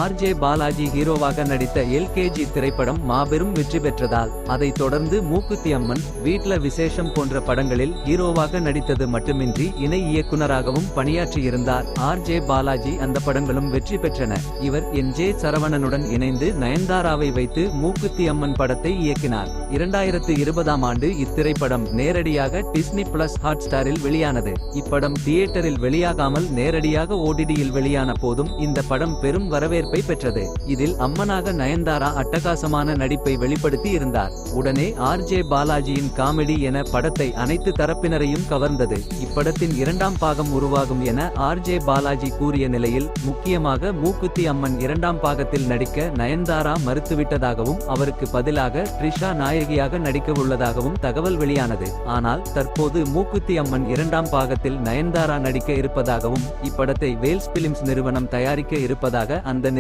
RJ. Balaji ஹீரோவாக நடித்த LKG. திரைப்படம் மாபெரும் வெற்றி பெற்றதால் அதைத் தொடர்ந்து மூக்குத்தி அம்மன், வீட்ல விசேஷம் போன்ற படங்களில் ஹீரோவாக நடித்தது மட்டுமின்றி இணை இயக்குனராகவும் பணியாற்றியிருந்தார் ஆர்.ஜே. பாலாஜி. அந்த படங்களும் வெற்றி பெற்றன. இவர் என்.ஜே. சரவணனுடன் இணைந்து நயன்தாராவை வைத்து மூக்குத்தி அம்மன் படத்தை இயக்கினார். 2020ஆம் ஆண்டு இத்திரைப்படம் நேரடியாக டிஸ்னி பிளஸ் ஹாட்ஸ்டாரில் வெளியானது. இப்படம் தியேட்டரில் வெளியாகாமல் நேரடியாக ஓடிடியில் வெளியான போதும் இந்த படம் பெரும் வரவேற்பை பெற்றது. இதில் அம்மனாக நயன்தாரா அட்டகாசமான நடிப்பை வெளிப்படுத்தி இருந்தார். உடனே ஆர்.ஜே. பாலாஜியின் காமெடி என படத்தை அனைத்து தரப்பினரையும் கவர்ந்தது. இப்படத்தின் 2ஆம் பாகம் உருவாகும் என ஆர்.ஜே. பாலாஜி கூறிய நிலையில், முக்கியமாக மூக்குத்தி அம்மன் 2ஆம் பாகத்தில் நடிக்க நயன்தாரா மறுத்துவிட்டதாகவும் அவருக்கு பதிலாக ட்ரிஷா நாயகியாக நடிக்க உள்ளதாகவும் தகவல் வெளியானது. ஆனால் தற்போது மூக்குத்தி அம்மன் 2ஆம் பாகத்தில் நயன்தாரா நடிக்க இருப்பதாகவும் இப்படத்தை வேல்ஸ் பிலிம்ஸ் நிறுவனம் தயாரிக்க இருப்பதாக அந்த